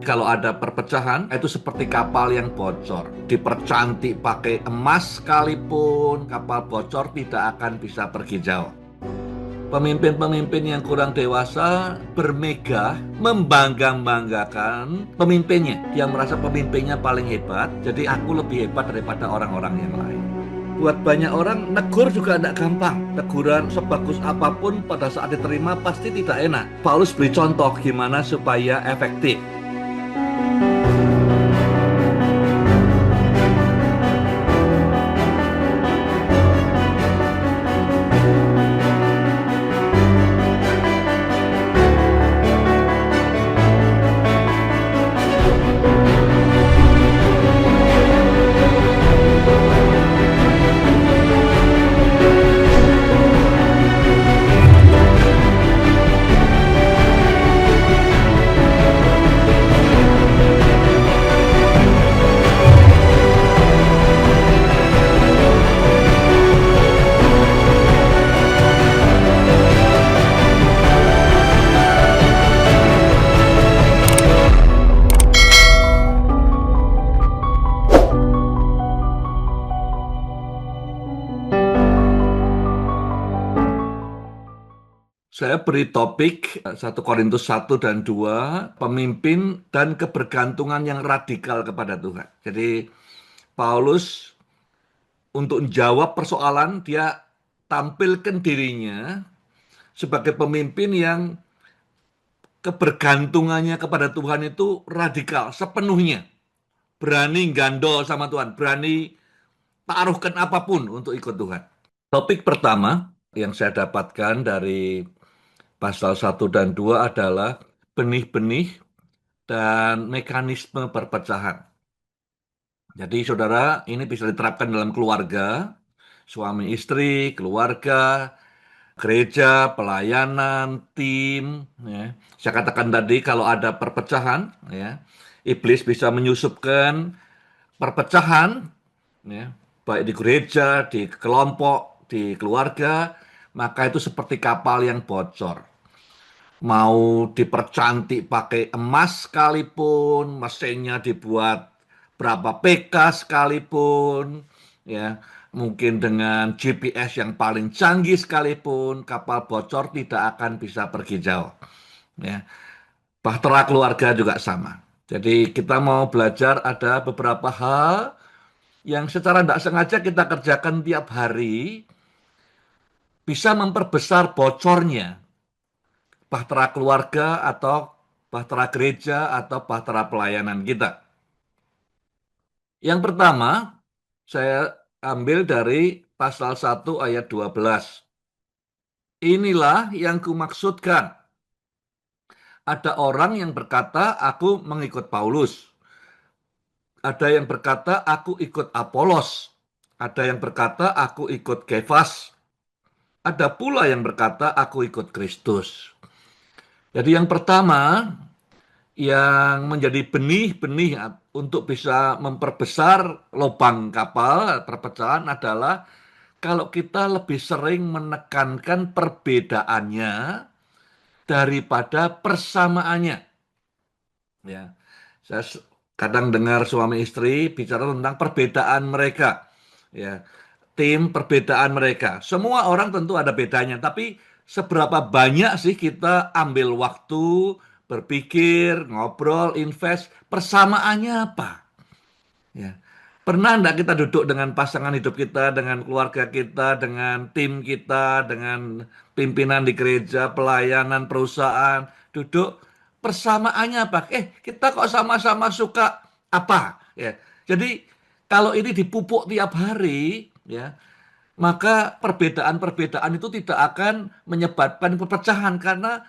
Kalau ada perpecahan, itu seperti kapal yang bocor. Dipercantik pakai emas sekalipun, kapal bocor tidak akan bisa pergi jauh. Pemimpin-pemimpin yang kurang dewasa bermegah, membangga-banggakan pemimpinnya. Dia merasa pemimpinnya paling hebat, jadi aku lebih hebat daripada orang-orang yang lain. Buat banyak orang, negur juga tidak gampang. Teguran sebagus apapun pada saat diterima pasti tidak enak. Paulus beri contoh gimana supaya efektif. Saya beri topik 1 Korintus 1 dan 2, pemimpin dan kebergantungan yang radikal kepada Tuhan. Jadi Paulus untuk menjawab persoalan, dia tampilkan dirinya sebagai pemimpin yang kebergantungannya kepada Tuhan itu radikal, sepenuhnya. Berani gandol sama Tuhan, berani taruhkan apapun untuk ikut Tuhan. Topik pertama yang saya dapatkan dari pasal 1 dan 2 adalah benih-benih dan mekanisme perpecahan. Jadi saudara, ini bisa diterapkan dalam keluarga, suami istri, keluarga, gereja, pelayanan, tim. Ya. Saya katakan tadi kalau ada perpecahan, ya, iblis bisa menyusupkan perpecahan, ya, baik di gereja, di kelompok, di keluarga, maka itu seperti kapal yang bocor. Mau dipercantik pakai emas sekalipun, mesinnya dibuat berapa PK sekalipun, ya, mungkin dengan GPS yang paling canggih sekalipun, kapal bocor tidak akan bisa pergi jauh. Ya. Bahtera keluarga juga sama. Jadi kita mau belajar ada beberapa hal yang secara tidak sengaja kita kerjakan tiap hari, bisa memperbesar bocornya bahtera keluarga atau bahtera gereja atau bahtera pelayanan kita. Yang pertama, saya ambil dari pasal 1 ayat 12. Inilah yang kumaksudkan. Ada orang yang berkata, aku mengikut Paulus. Ada yang berkata, aku ikut Apolos. Ada yang berkata, aku ikut Kefas. Ada pula yang berkata, aku ikut Kristus. Jadi yang pertama, yang menjadi benih-benih untuk bisa memperbesar lubang kapal perpecahan adalah kalau kita lebih sering menekankan perbedaannya daripada persamaannya. Ya, saya kadang dengar suami istri bicara tentang perbedaan mereka. Ya, tim perbedaan mereka. Semua orang tentu ada bedanya, tapi seberapa banyak sih kita ambil waktu berpikir, ngobrol, invest, persamaannya apa? Ya. Pernah enggak kita duduk dengan pasangan hidup kita, dengan keluarga kita, dengan tim kita, dengan pimpinan di gereja, pelayanan, perusahaan, duduk persamaannya apa? Kita kok sama-sama suka apa? Ya. Jadi kalau ini dipupuk tiap hari, ya, maka perbedaan-perbedaan itu tidak akan menyebabkan perpecahan karena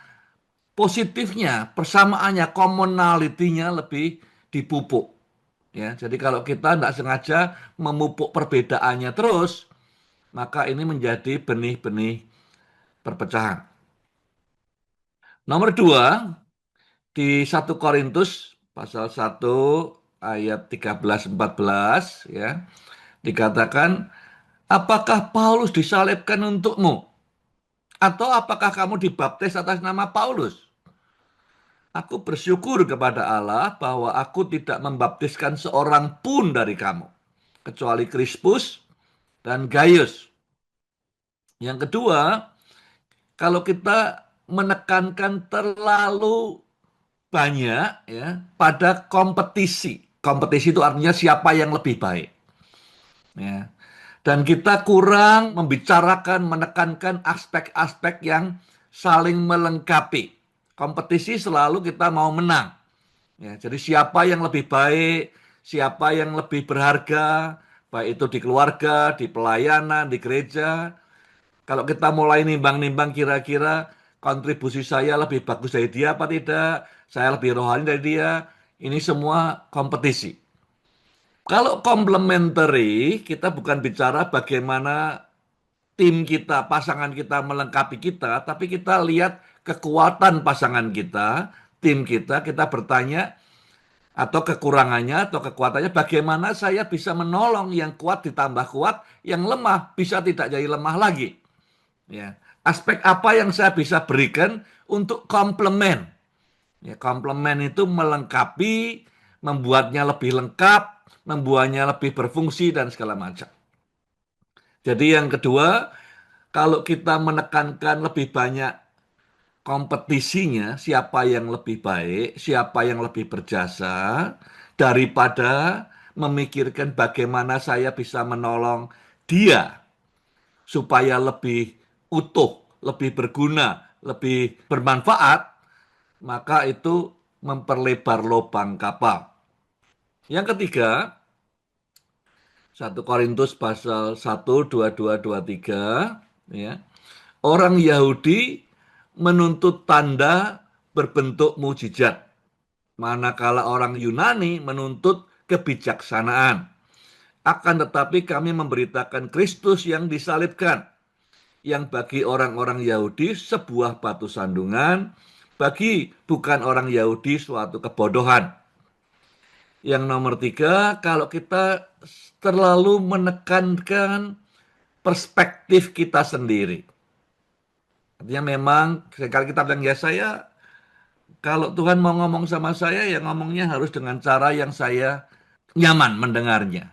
positifnya, persamaannya, commonality-nya lebih dipupuk. Ya, jadi kalau kita tidak sengaja memupuk perbedaannya terus, maka ini menjadi benih-benih perpecahan. Nomor dua, di 1 Korintus pasal 1 ayat 13-14 ya, dikatakan, apakah Paulus disalibkan untukmu? Atau apakah kamu dibaptis atas nama Paulus? Aku bersyukur kepada Allah bahwa aku tidak membaptiskan seorang pun dari kamu, kecuali Krispus dan Gaius. Yang kedua, kalau kita menekankan terlalu banyak ya pada kompetisi. Kompetisi itu artinya siapa yang lebih baik. Ya. Dan kita kurang membicarakan, menekankan aspek-aspek yang saling melengkapi. Kompetisi selalu kita mau menang. Ya, jadi siapa yang lebih baik, siapa yang lebih berharga, baik itu di keluarga, di pelayanan, di gereja. Kalau kita mulai nimbang-nimbang kira-kira kontribusi saya lebih bagus dari dia apa tidak, saya lebih rohani dari dia, ini semua kompetisi. Kalau complementary, kita bukan bicara bagaimana tim kita, pasangan kita melengkapi kita, tapi kita lihat kekuatan pasangan kita, tim kita bertanya, atau kekurangannya, atau kekuatannya, bagaimana saya bisa menolong yang kuat ditambah kuat, yang lemah bisa tidak jadi lemah lagi. Ya. Aspek apa yang saya bisa berikan untuk komplement. Ya, komplement itu melengkapi, membuatnya lebih lengkap, membuatnya lebih berfungsi dan segala macam. Jadi yang kedua, kalau kita menekankan lebih banyak kompetisinya, siapa yang lebih baik, siapa yang lebih berjasa, daripada memikirkan bagaimana saya bisa menolong dia supaya lebih utuh, lebih berguna, lebih bermanfaat, maka itu memperlebar lubang kapal. Yang ketiga, 1 Korintus pasal 1, 22, 23, ya. Orang Yahudi menuntut tanda berbentuk mujizat, manakala orang Yunani menuntut kebijaksanaan. Akan tetapi kami memberitakan Kristus yang disalibkan, yang bagi orang-orang Yahudi sebuah batu sandungan, bagi bukan orang Yahudi suatu kebodohan. Yang nomor tiga, kalau kita terlalu menekankan perspektif kita sendiri. Artinya memang sekali kita bilang, ya saya, kalau Tuhan mau ngomong sama saya, ya ngomongnya harus dengan cara yang saya nyaman mendengarnya.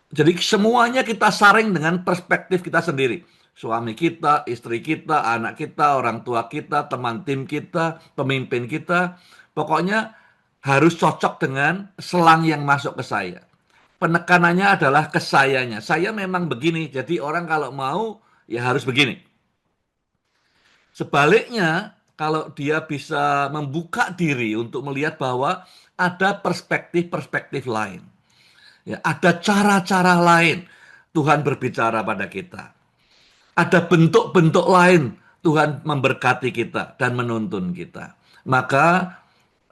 Jadi semuanya kita saring dengan perspektif kita sendiri. Suami kita, istri kita, anak kita, orang tua kita, teman tim kita, pemimpin kita. Pokoknya harus cocok dengan selang yang masuk ke saya. Penekanannya adalah ke sayanya. Saya memang begini, jadi orang kalau mau ya harus begini. Sebaliknya, kalau dia bisa membuka diri untuk melihat bahwa ada perspektif-perspektif lain. Ya, ada cara-cara lain Tuhan berbicara pada kita. Ada bentuk-bentuk lain Tuhan memberkati kita dan menuntun kita. Maka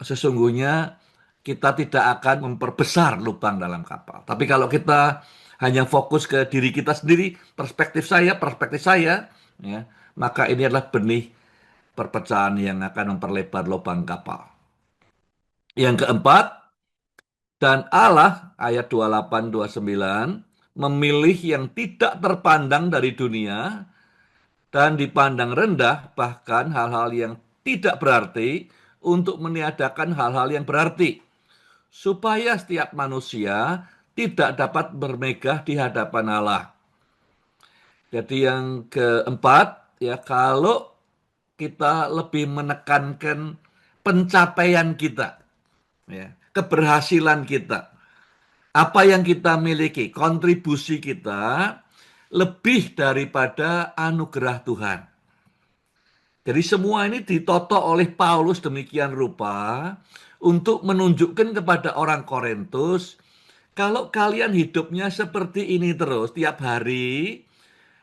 sesungguhnya kita tidak akan memperbesar lubang dalam kapal. Tapi kalau kita hanya fokus ke diri kita sendiri, perspektif saya, ya, maka ini adalah benih perpecahan yang akan memperlebar lubang kapal. Yang keempat, dan Allah, ayat 28-29, memilih yang tidak terpandang dari dunia dan dipandang rendah, bahkan hal-hal yang tidak berarti, untuk meniadakan hal-hal yang berarti, supaya setiap manusia tidak dapat bermegah di hadapan Allah. Jadi yang keempat, ya kalau kita lebih menekankan pencapaian kita, ya, keberhasilan kita, apa yang kita miliki, kontribusi kita, lebih daripada anugerah Tuhan. Jadi semua ini ditotok oleh Paulus demikian rupa untuk menunjukkan kepada orang Korintus, kalau kalian hidupnya seperti ini terus tiap hari,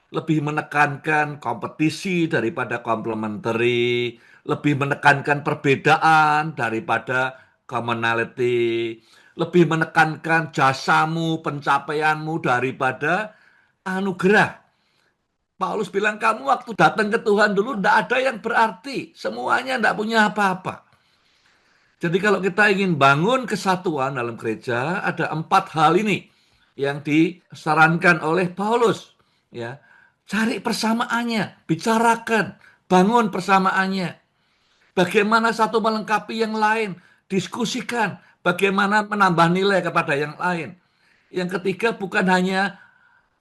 lebih menekankan kompetisi daripada complementary, lebih menekankan perbedaan daripada commonality, lebih menekankan jasamu, pencapaianmu daripada anugerah. Paulus bilang, kamu waktu datang ke Tuhan dulu tidak ada yang berarti, semuanya tidak punya apa-apa. Jadi kalau kita ingin bangun kesatuan dalam gereja, ada 4 hal ini yang disarankan oleh Paulus. Ya, cari persamaannya, bicarakan, bangun persamaannya. Bagaimana satu melengkapi yang lain, diskusikan. Bagaimana menambah nilai kepada yang lain. Yang ketiga bukan hanya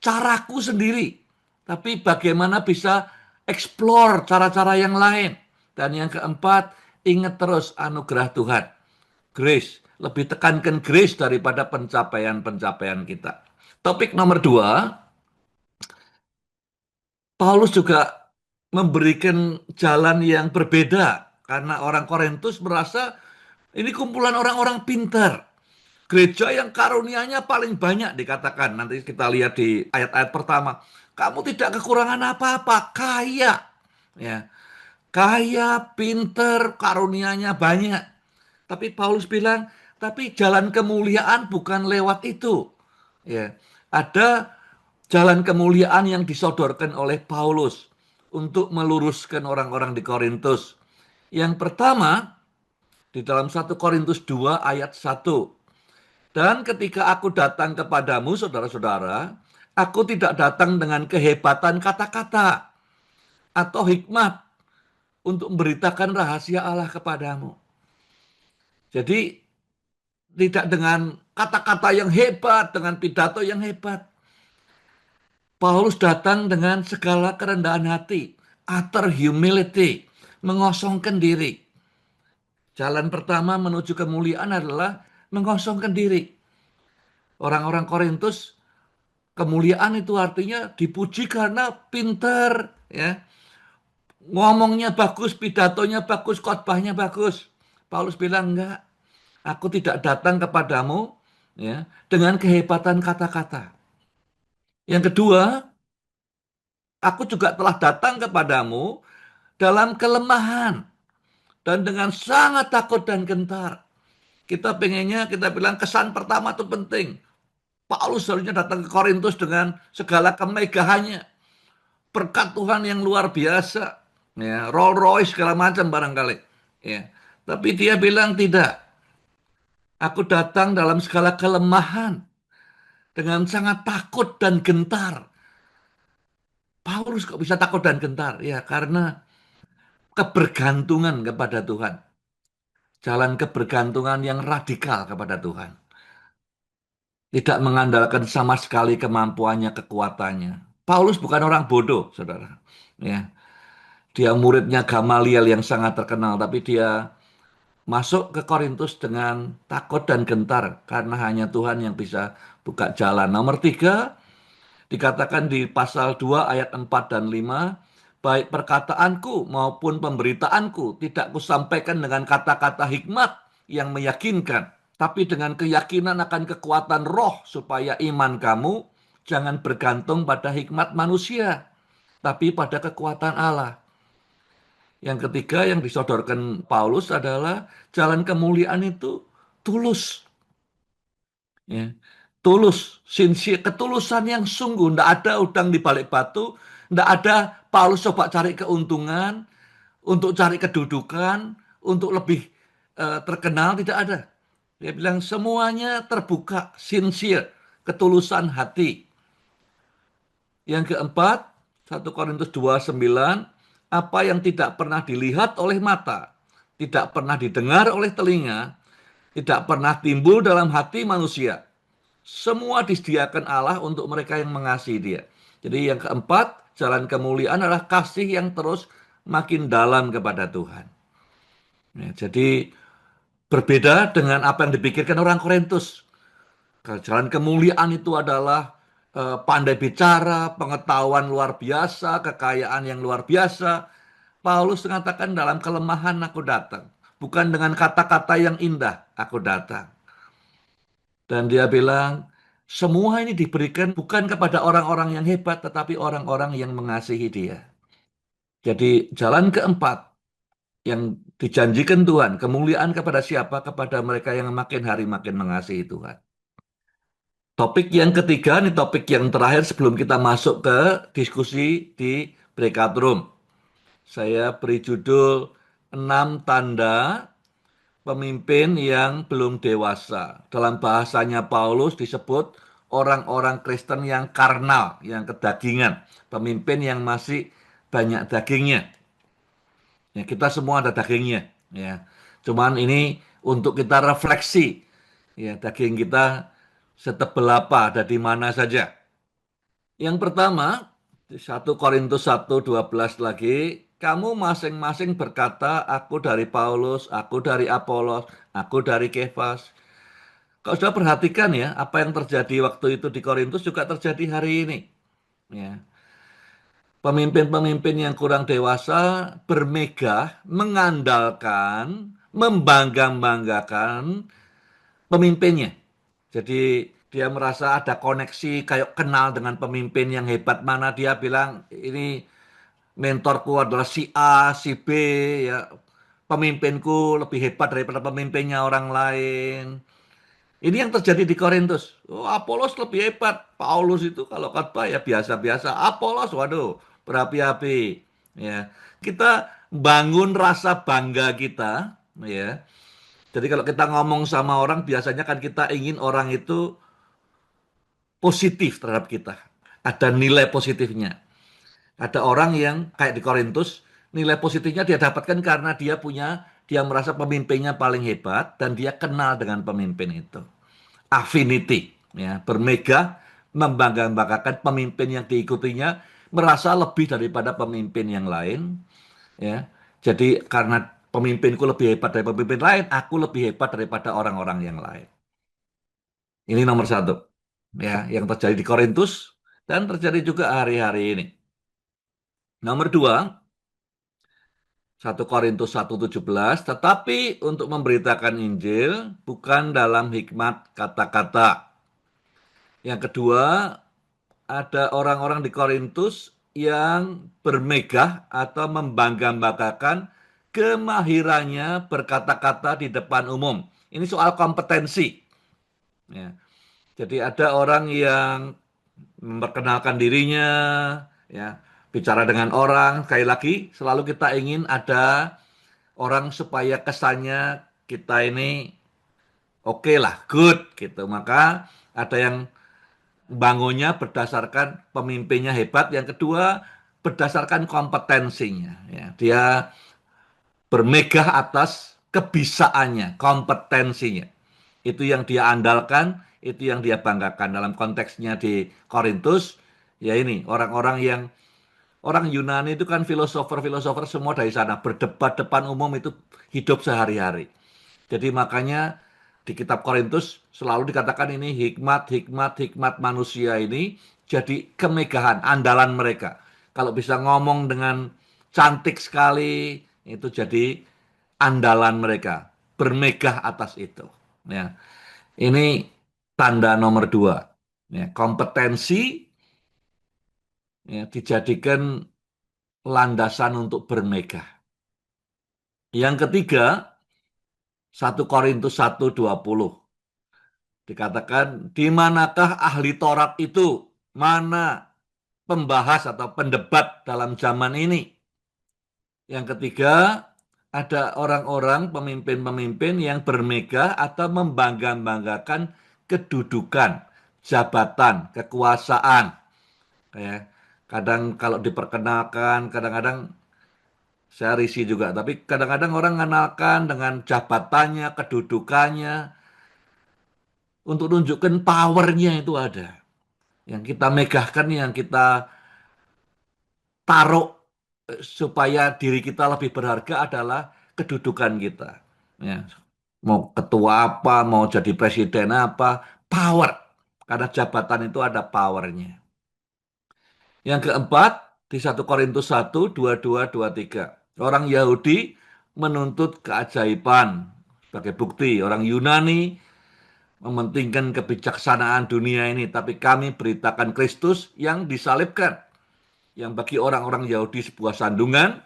caraku sendiri, tapi bagaimana bisa explore cara-cara yang lain. Dan yang keempat, ingat terus anugerah Tuhan. Grace, lebih tekankan grace daripada pencapaian-pencapaian kita. Topik nomor 2, Paulus juga memberikan jalan yang berbeda karena orang Korintus merasa ini kumpulan orang-orang pintar. Gereja yang karunianya paling banyak dikatakan. Nanti kita lihat di ayat-ayat pertama. Kamu tidak kekurangan apa-apa, kaya. Ya, kaya, pintar, karunianya banyak. Tapi Paulus bilang, tapi jalan kemuliaan bukan lewat itu. Ya, ada jalan kemuliaan yang disodorkan oleh Paulus untuk meluruskan orang-orang di Korintus. Yang pertama, di dalam 1 Korintus 2 ayat 1. Dan ketika aku datang kepadamu, saudara-saudara, aku tidak datang dengan kehebatan kata-kata atau hikmat untuk memberitakan rahasia Allah kepadamu. Jadi tidak dengan kata-kata yang hebat, dengan pidato yang hebat. Paulus datang dengan segala kerendahan hati, utter humility, mengosongkan diri. Jalan pertama menuju kemuliaan adalah mengosongkan diri. Orang-orang Korintus, kemuliaan itu artinya dipuji karena pinter, ya, ngomongnya bagus, pidatonya bagus, khotbahnya bagus. Paulus bilang enggak, aku tidak datang kepadamu ya dengan kehebatan kata-kata. Yang kedua, aku juga telah datang kepadamu dalam kelemahan dan dengan sangat takut dan gentar. Kita pengennya, kita bilang kesan pertama itu penting. Paulus seharusnya datang ke Korintus dengan segala kemegahannya, berkat Tuhan yang luar biasa, ya, Rolls Royce segala macam barangkali, ya. Tapi dia bilang tidak. Aku datang dalam segala kelemahan dengan sangat takut dan gentar. Paulus kok bisa takut dan gentar? Ya, karena kebergantungan kepada Tuhan. Jalan kebergantungan yang radikal kepada Tuhan. Tidak mengandalkan sama sekali kemampuannya, kekuatannya. Paulus bukan orang bodoh, saudara. Ya, dia muridnya Gamaliel yang sangat terkenal, tapi dia masuk ke Korintus dengan takut dan gentar karena hanya Tuhan yang bisa buka jalan. Nomor 3, dikatakan di pasal 2 ayat 4 dan 5, baik perkataanku maupun pemberitaanku tidak kusampaikan dengan kata-kata hikmat yang meyakinkan, tapi dengan keyakinan akan kekuatan roh supaya iman kamu jangan bergantung pada hikmat manusia, tapi pada kekuatan Allah. Yang ketiga yang disodorkan Paulus adalah jalan kemuliaan itu tulus. Ya. Tulus, sincere, ketulusan yang sungguh. Tidak ada udang di balik batu. Tidak ada Paulus coba cari keuntungan, untuk cari kedudukan, untuk lebih terkenal. Tidak ada. Dia bilang semuanya terbuka, sincere, ketulusan hati. Yang keempat, 1 Korintus 2:9, apa yang tidak pernah dilihat oleh mata, tidak pernah didengar oleh telinga, tidak pernah timbul dalam hati manusia. Semua disediakan Allah untuk mereka yang mengasihi Dia. Jadi yang keempat, jalan kemuliaan adalah kasih yang terus makin dalam kepada Tuhan. Ya, jadi berbeda dengan apa yang dipikirkan orang Korintus. Jalan kemuliaan itu adalah pandai bicara, pengetahuan luar biasa, kekayaan yang luar biasa. Paulus mengatakan dalam kelemahan aku datang. Bukan dengan kata-kata yang indah aku datang. Dan dia bilang, Semua ini diberikan bukan kepada orang-orang yang hebat, tetapi orang-orang yang mengasihi Dia. Jadi jalan keempat yang dijanjikan Tuhan, kemuliaan kepada siapa? Kepada mereka yang makin hari makin mengasihi Tuhan. Topik yang ketiga, ini topik yang terakhir sebelum kita masuk ke diskusi di breakout room. Saya beri judul 6 tanda pemimpin yang belum dewasa. Dalam bahasanya Paulus disebut orang-orang Kristen yang karnal, yang kedagingan. Pemimpin yang masih banyak dagingnya. Ya, kita semua ada dagingnya. Ya. Cuman ini untuk kita refleksi. Ya, daging kita setebal apa, ada di mana saja. Yang pertama, 1 Korintus 1:12 lagi, kamu masing-masing berkata, aku dari Paulus, aku dari Apolos, aku dari Kefas. Kalau sudah perhatikan ya, apa yang terjadi waktu itu di Korintus juga terjadi hari ini. Ya. Pemimpin-pemimpin yang kurang dewasa bermegah, mengandalkan, membangga-banggakan pemimpinnya. Jadi dia merasa ada koneksi, kayak kenal dengan pemimpin yang hebat mana, dia bilang ini mentorku adalah si A, si B, ya pemimpinku lebih hebat daripada pemimpinnya orang lain. Ini yang terjadi di Korintus. Oh, Apolos lebih hebat. Paulus itu kalau khotbah ya biasa-biasa. Apolos, waduh, berapi-api. Ya, kita bangun rasa bangga kita. Ya, jadi kalau kita ngomong sama orang, biasanya kan kita ingin orang itu positif terhadap kita. Ada nilai positifnya. Ada orang yang kayak di Korintus, nilai positifnya dia dapatkan karena dia merasa pemimpinnya paling hebat dan dia kenal dengan pemimpin itu. Affinity, ya, bermegah, membangga-banggakan pemimpin yang diikutinya, merasa lebih daripada pemimpin yang lain, ya. Jadi karena pemimpinku lebih hebat dari pemimpin lain, aku lebih hebat daripada orang-orang yang lain. Ini nomor satu, ya, yang terjadi di Korintus dan terjadi juga hari-hari ini. Nomor dua, 1 Korintus 1:17, tetapi untuk memberitakan Injil bukan dalam hikmat kata-kata. Yang kedua, ada orang-orang di Korintus yang bermegah atau membangga-banggakan kemahirannya berkata-kata di depan umum. Ini soal kompetensi. Ya. Jadi ada orang yang memperkenalkan dirinya, ya, bicara dengan orang. Sekali lagi, selalu kita ingin ada orang supaya kesannya kita ini oke lah, good gitu. Maka ada yang bangunnya berdasarkan pemimpinnya hebat. Yang kedua, berdasarkan kompetensinya. Ya, dia bermegah atas kebisaannya, kompetensinya. Itu yang dia andalkan, itu yang dia banggakan. Dalam konteksnya di Korintus, ya ini orang-orang yang orang Yunani itu kan filosofer-filosofer semua dari sana berdebat depan umum itu hidup sehari-hari. Jadi makanya di kitab Korintus selalu dikatakan ini hikmat, hikmat, hikmat manusia ini jadi kemegahan, andalan mereka. Kalau bisa ngomong dengan cantik sekali, itu jadi andalan mereka. Bermegah atas itu. Ya. Ini tanda nomor dua. Ya, kompetensi ya, dijadikan landasan untuk bermegah. Yang ketiga, 1 Korintus 1:20. Dikatakan, di manakah ahli Taurat itu? Mana pembahas atau pendebat dalam zaman ini? Yang ketiga, ada orang-orang pemimpin-pemimpin yang bermegah atau membangga-banggakan kedudukan, jabatan, kekuasaan. Ya, kadang kalau diperkenalkan, kadang-kadang saya risih juga. Tapi kadang-kadang orang mengenalkan dengan jabatannya, kedudukannya, untuk nunjukkan powernya itu ada. Yang kita megahkan, yang kita taruh supaya diri kita lebih berharga adalah kedudukan kita. Ya. Mau ketua apa, mau jadi presiden apa, power. Karena jabatan itu ada powernya. Yang keempat, di 1 Korintus 1:22-23. Orang Yahudi menuntut keajaiban sebagai bukti. Orang Yunani mementingkan kebijaksanaan dunia ini, tapi kami beritakan Kristus yang disalibkan, yang bagi orang-orang Yahudi sebuah sandungan,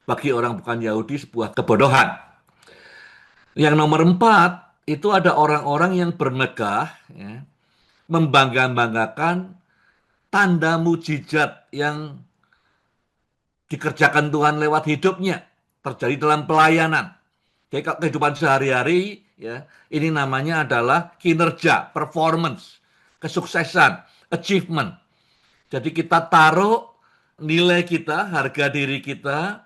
bagi orang bukan Yahudi sebuah kebodohan. Yang nomor 4, itu ada orang-orang yang bermegah, ya, membangga-banggakan tanda mujizat yang dikerjakan Tuhan lewat hidupnya, terjadi dalam pelayanan. Jadi kehidupan sehari-hari, ya, ini namanya adalah kinerja, performance, kesuksesan, achievement. Jadi kita taruh nilai kita, harga diri kita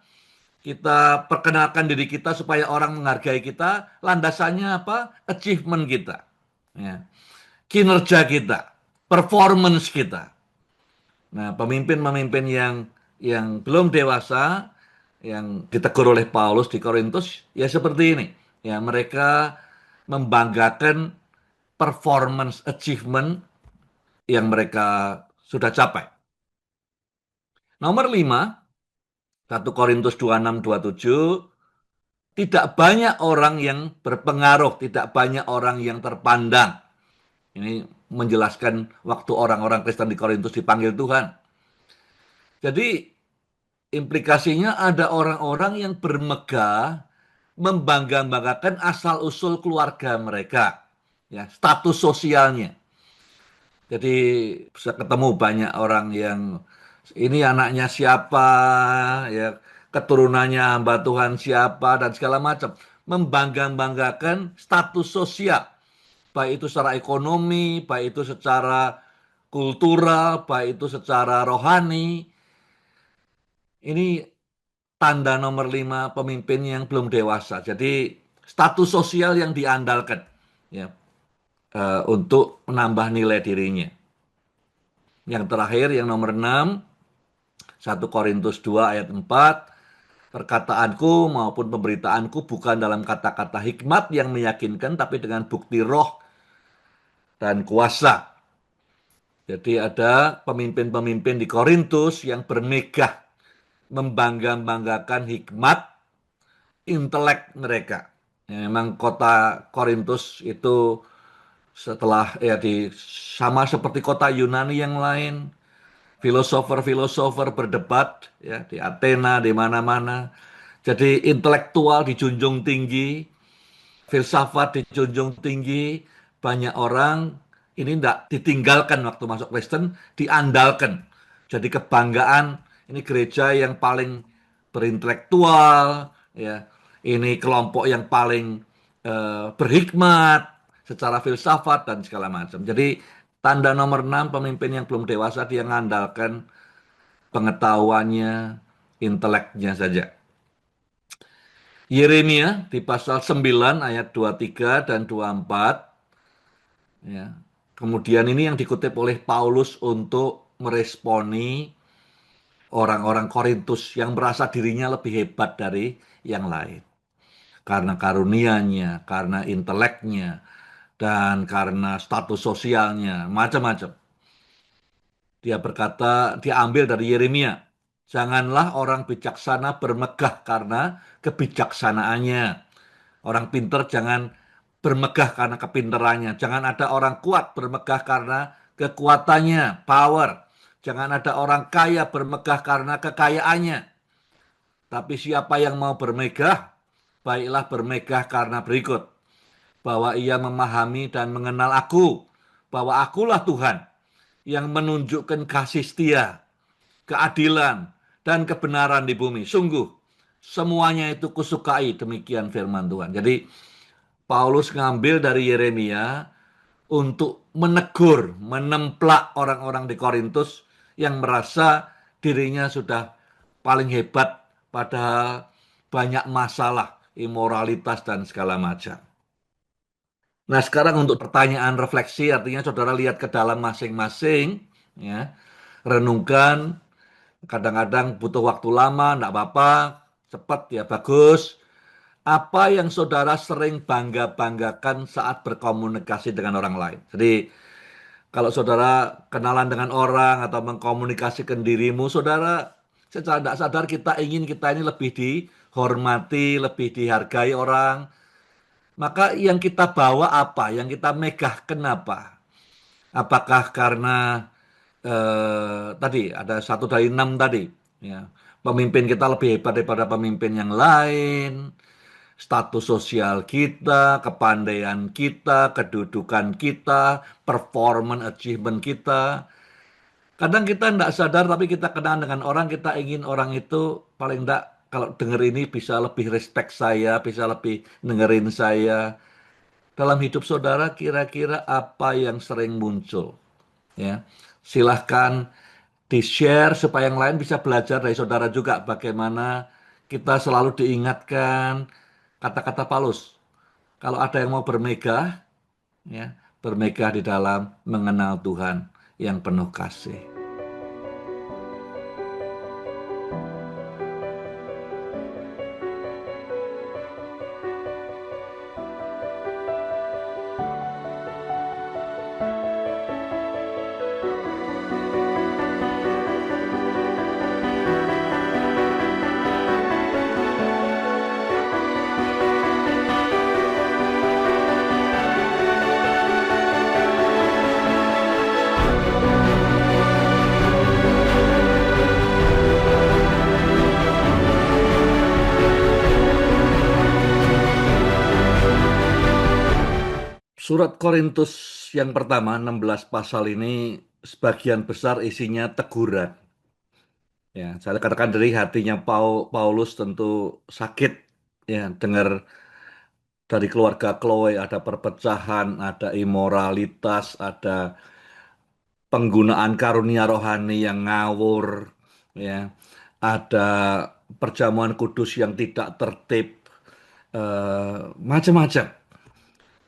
perkenalkan diri kita supaya orang menghargai kita. Landasannya apa? Achievement kita, ya, kinerja kita, performance kita. Nah, pemimpin-pemimpin yang belum dewasa, yang ditegur oleh Paulus di Korintus, ya seperti ini. Ya, mereka membanggakan performance achievement yang mereka sudah capai. Nomor 5, 1 Korintus 26-27, tidak banyak orang yang berpengaruh, tidak banyak orang yang terpandang. Ini menjelaskan waktu orang-orang Kristen di Korintus dipanggil Tuhan. Jadi implikasinya ada orang-orang yang bermegah, membangga-banggakan asal-usul keluarga mereka, ya, status sosialnya. Jadi bisa ketemu banyak orang yang ini anaknya siapa, ya, keturunannya hamba Tuhan siapa, dan segala macam. Membangga-banggakan status sosial, baik itu secara ekonomi, baik itu secara kultural, baik itu secara rohani. Ini tanda nomor 5 pemimpin yang belum dewasa. Jadi status sosial yang diandalkan, ya, untuk menambah nilai dirinya. Yang terakhir, yang nomor 6, 1 Korintus 2 ayat 4, perkataanku maupun pemberitaanku bukan dalam kata-kata hikmat yang meyakinkan, tapi dengan bukti roh dan kuasa. Jadi ada pemimpin-pemimpin di Korintus yang bermegah, membangga-banggakan hikmat, intelek mereka. Ya, memang kota Korintus itu setelah ya sama seperti kota Yunani yang lain, filosofer-filosofer berdebat, ya, di Athena, di mana-mana. Jadi intelektual dijunjung tinggi, filsafat dijunjung tinggi, banyak orang ini tidak ditinggalkan waktu masuk Kristen, diandalkan. Jadi kebanggaan, ini gereja yang paling berintelektual, ya. Ini kelompok yang paling berhikmat secara filsafat dan segala macam. Jadi tanda nomor 6, pemimpin yang belum dewasa, dia mengandalkan pengetahuannya, inteleknya saja. Yeremia di pasal 9 ayat 23 dan 24, ya. Kemudian ini yang dikutip oleh Paulus untuk meresponi orang-orang Korintus yang merasa dirinya lebih hebat dari yang lain. Karena karunianya, karena inteleknya, dan karena status sosialnya, macam-macam. Dia berkata, diambil dari Yeremia, janganlah orang bijaksana bermegah karena kebijaksanaannya. Orang pinter jangan bermegah karena kepinterannya. Jangan ada orang kuat bermegah karena kekuatannya, power. Jangan ada orang kaya bermegah karena kekayaannya. Tapi siapa yang mau bermegah, baiklah bermegah karena berikut. Bahwa ia memahami dan mengenal aku. Bahwa akulah Tuhan yang menunjukkan kasih setia, keadilan, dan kebenaran di bumi. Sungguh, semuanya itu kusukai, demikian firman Tuhan. Jadi, Paulus ngambil dari Yeremia untuk menegur, menemplak orang-orang di Korintus yang merasa dirinya sudah paling hebat, padahal banyak masalah, imoralitas, dan segala macam. Nah, sekarang untuk pertanyaan refleksi, artinya saudara lihat ke dalam masing-masing, ya, renungkan. Kadang-kadang butuh waktu lama, enggak apa-apa, cepat ya bagus. Apa yang saudara sering bangga-banggakan saat berkomunikasi dengan orang lain? Jadi, kalau saudara kenalan dengan orang atau mengkomunikasikan dirimu, saudara secara tidak sadar kita ingin kita ini lebih dihormati, lebih dihargai orang. Maka yang kita bawa apa? Yang kita megahkan apa? Apakah karena tadi ada 1 dari 6 tadi, ya, pemimpin kita lebih hebat daripada pemimpin yang lain, status sosial kita, kepandaian kita, kedudukan kita, performance achievement kita. Kadang kita tidak sadar tapi kita kenal dengan orang, kita ingin orang itu paling tidak kalau denger ini bisa lebih respect saya, bisa lebih dengerin saya. Dalam hidup saudara kira-kira apa yang sering muncul? Ya, silahkan di-share supaya yang lain bisa belajar dari saudara juga bagaimana kita selalu diingatkan kata-kata Paulus. Kalau ada yang mau bermegah, ya, bermegah di dalam mengenal Tuhan yang penuh kasih. Surat Korintus yang pertama, 16 pasal ini sebagian besar isinya teguran. Ya, saya katakan dari hatinya Paulus tentu sakit ya dengar dari keluarga Chloe ada perpecahan, ada imoralitas, ada penggunaan karunia rohani yang ngawur, ya, ada perjamuan kudus yang tidak tertib, macam-macam.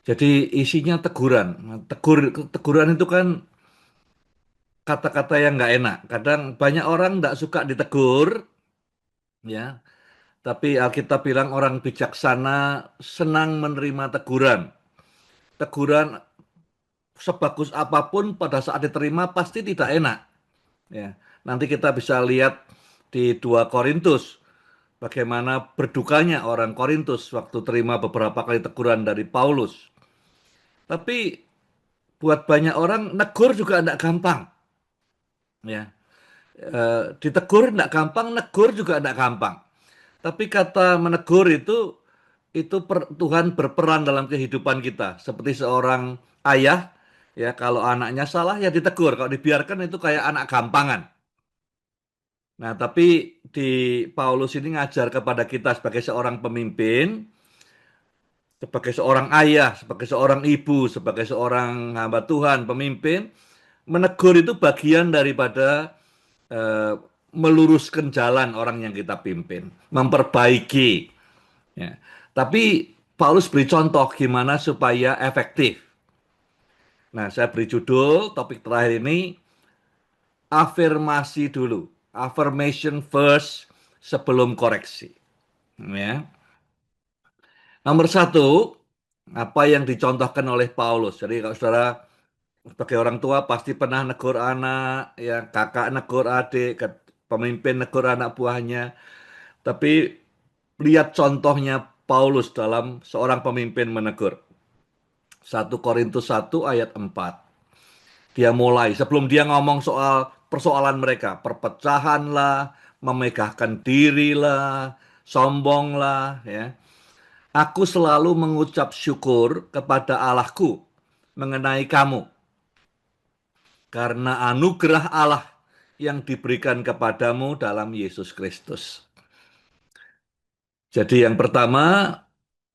Jadi isinya teguran. Teguran itu kan kata-kata yang nggak enak. Kadang banyak orang nggak suka ditegur, ya. Tapi Alkitab bilang orang bijaksana senang menerima teguran. Teguran sebagus apapun pada saat diterima pasti tidak enak. Ya, nanti kita bisa lihat di 2 Korintus bagaimana berdukanya orang Korintus waktu terima beberapa kali teguran dari Paulus. Tapi buat banyak orang negur juga tidak gampang. Ya, ditegur tidak gampang, negur juga tidak gampang. Tapi kata menegur itu Tuhan berperan dalam kehidupan kita. Seperti seorang ayah, ya kalau anaknya salah ya ditegur. Kalau dibiarkan itu kayak anak gampangan. Nah, tapi di Paulus ini ngajar kepada kita sebagai seorang pemimpin, sebagai seorang ayah, sebagai seorang ibu, sebagai seorang hamba Tuhan, pemimpin, menegur itu bagian daripada eh, meluruskan jalan orang yang kita pimpin, memperbaiki. Ya. Tapi Paulus beri contoh gimana supaya efektif. Nah, saya beri judul topik terakhir ini afirmasi dulu, affirmation first sebelum koreksi. Ya. Nomor satu, apa yang dicontohkan oleh Paulus. Jadi kalau saudara sebagai orang tua pasti pernah negur anak, ya kakak negur adik, pemimpin negur anak buahnya. Tapi lihat contohnya Paulus dalam seorang pemimpin menegur. 1 Korintus 1 ayat 4. Dia mulai, sebelum dia ngomong soal persoalan mereka, perpecahan lah, memegahkan diri lah, sombong lah, ya. Aku selalu mengucap syukur kepada Allahku mengenai kamu, karena anugerah Allah yang diberikan kepadamu dalam Yesus Kristus. Jadi yang pertama,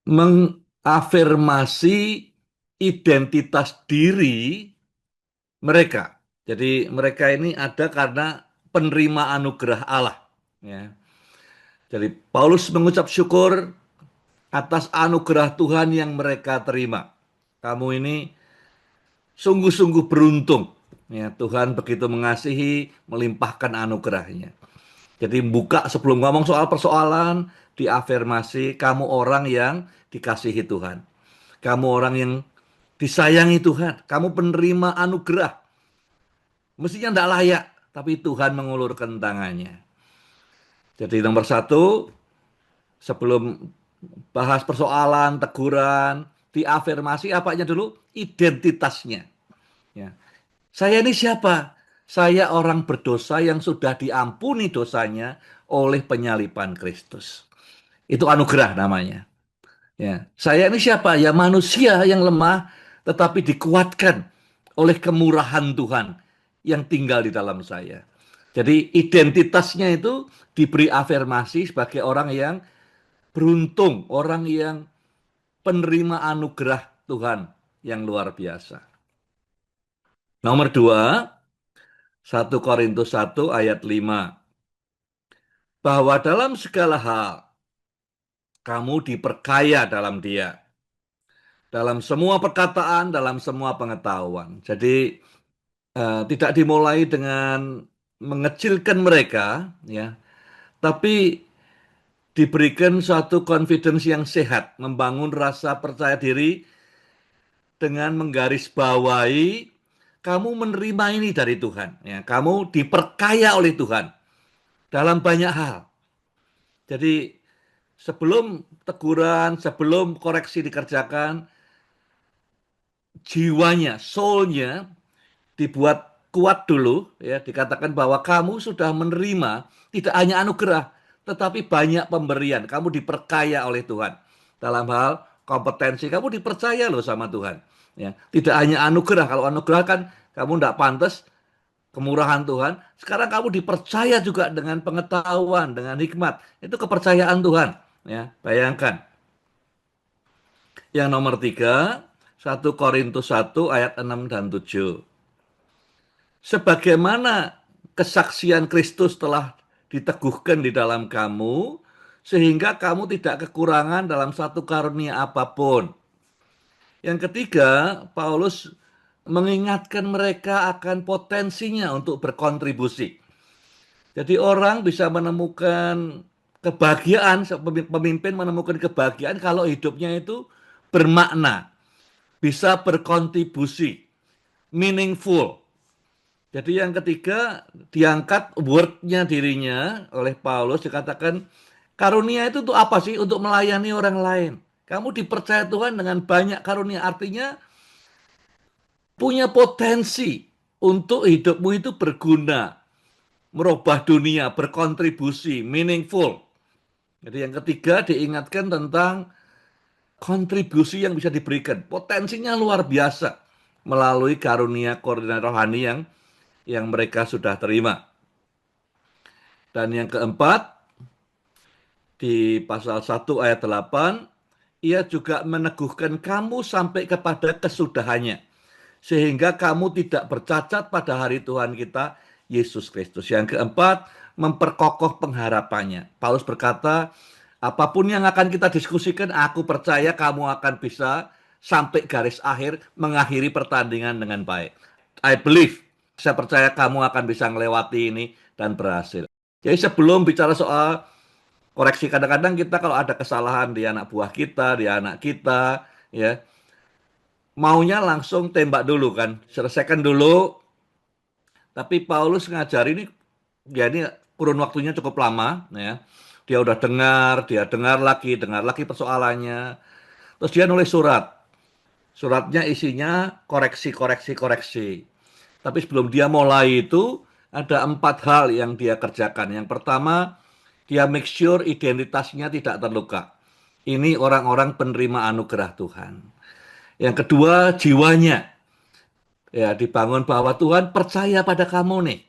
mengafirmasi identitas diri mereka. Jadi mereka ini ada karena penerima anugerah Allah. Ya. Jadi Paulus mengucap syukur atas anugerah Tuhan yang mereka terima. Kamu ini sungguh-sungguh beruntung. Ya, Tuhan begitu mengasihi, melimpahkan anugerahnya. Jadi buka sebelum ngomong soal persoalan, diafirmasi kamu orang yang dikasihi Tuhan. Kamu orang yang disayangi Tuhan. Kamu penerima anugerah. Mestinya tidak layak, tapi Tuhan mengulurkan tangannya. Jadi nomor satu, sebelum bahas persoalan, teguran, diafirmasi apanya dulu? Identitasnya. Ya. Saya ini siapa? Saya orang berdosa yang sudah diampuni dosanya oleh penyaliban Kristus. Itu anugerah namanya. Ya, saya ini siapa? Ya manusia yang lemah, tetapi dikuatkan oleh kemurahan Tuhan yang tinggal di dalam saya. Jadi identitasnya itu diberi afirmasi sebagai orang yang beruntung, orang yang penerima anugerah Tuhan yang luar biasa. Nomor dua, 1 Korintus 1 ayat 5. Bahwa dalam segala hal kamu diperkaya dalam Dia, dalam semua perkataan, dalam semua pengetahuan. Jadi tidak dimulai dengan mengecilkan mereka, ya, tapi diberikan suatu confidence yang sehat, membangun rasa percaya diri dengan menggarisbawahi kamu menerima ini dari Tuhan, ya, kamu diperkaya oleh Tuhan dalam banyak hal. Jadi sebelum teguran, sebelum koreksi dikerjakan, jiwanya, soulnya dibuat kuat dulu, ya, dikatakan bahwa kamu sudah menerima tidak hanya anugerah, tetapi banyak pemberian. Kamu diperkaya oleh Tuhan dalam hal kompetensi. Kamu dipercaya loh sama Tuhan. Ya, tidak hanya anugerah. Kalau anugerah kan kamu tidak pantas, kemurahan Tuhan. Sekarang kamu dipercaya juga dengan pengetahuan, dengan hikmat. Itu kepercayaan Tuhan. Ya, bayangkan. Yang nomor tiga, 1 Korintus 1 ayat 6 dan 7. Sebagaimana kesaksian Kristus telah diteguhkan di dalam kamu, sehingga kamu tidak kekurangan dalam satu karunia apapun. Yang ketiga, Paulus mengingatkan mereka akan potensinya untuk berkontribusi. Jadi orang bisa menemukan kebahagiaan, pemimpin menemukan kebahagiaan kalau hidupnya itu bermakna, bisa berkontribusi, meaningful. Jadi yang ketiga diangkat wordnya dirinya oleh Paulus, dikatakan karunia itu untuk apa sih? Untuk melayani orang lain. Kamu dipercaya Tuhan dengan banyak karunia, artinya punya potensi untuk hidupmu itu berguna, merubah dunia, berkontribusi, meaningful. Jadi yang ketiga diingatkan tentang kontribusi yang bisa diberikan, potensinya luar biasa melalui karunia koordinator rohani yang mereka sudah terima. Dan yang keempat, di pasal 1 ayat 8, ia juga meneguhkan kamu sampai kepada kesudahannya, sehingga kamu tidak bercacat pada hari Tuhan kita, Yesus Kristus. Yang keempat, memperkokoh pengharapannya. Paulus berkata, apapun yang akan kita diskusikan, aku percaya kamu akan bisa sampai garis akhir, mengakhiri pertandingan dengan baik. I believe, saya percaya kamu akan bisa melewati ini dan berhasil. Jadi sebelum bicara soal koreksi, kadang-kadang kita kalau ada kesalahan di anak buah kita, di anak kita, ya, maunya langsung tembak dulu kan, selesaikan dulu. Tapi Paulus ngajari ini, ya ini kurun waktunya cukup lama, ya. Dia udah dengar lagi persoalannya. Terus dia nulis surat. Suratnya isinya koreksi, koreksi, koreksi. Tapi sebelum dia mulai itu, ada 4 hal yang dia kerjakan. Yang pertama, dia make sure identitasnya tidak terluka. Ini orang-orang penerima anugerah Tuhan. Yang kedua, jiwanya. Ya, dibangun bahwa Tuhan percaya pada kamu nih.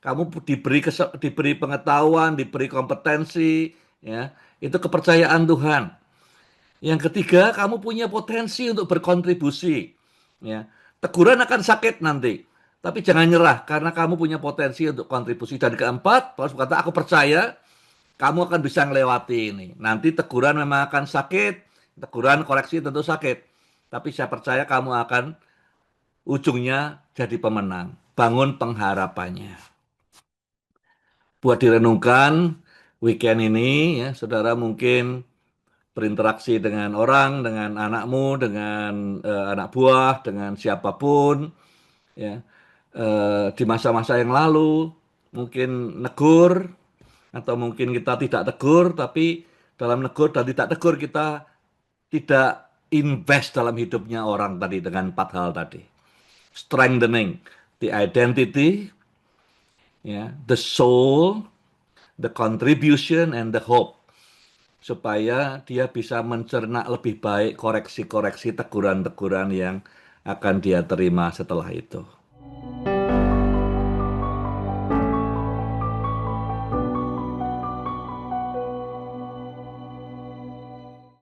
Kamu diberi pengetahuan, diberi kompetensi, ya. Itu kepercayaan Tuhan. Yang ketiga, kamu punya potensi untuk berkontribusi. Ya. Teguran akan sakit nanti, tapi jangan nyerah karena kamu punya potensi untuk kontribusi. Dan keempat, Paulus berkata, aku percaya kamu akan bisa melewati ini. Nanti teguran memang akan sakit, teguran koreksi tentu sakit. Tapi saya percaya kamu akan ujungnya jadi pemenang. Bangun pengharapannya. Buat direnungkan weekend ini, ya, saudara mungkin berinteraksi dengan orang, dengan anakmu, dengan anak buah, dengan siapapun, ya, di masa-masa yang lalu, mungkin negur, atau mungkin kita tidak tegur, tapi dalam negur dan tidak tegur, kita tidak invest dalam hidupnya orang tadi dengan 4 hal tadi. Strengthening the identity, ya, the soul, the contribution, and the hope. Supaya dia bisa mencerna lebih baik koreksi-koreksi, teguran-teguran yang akan dia terima setelah itu.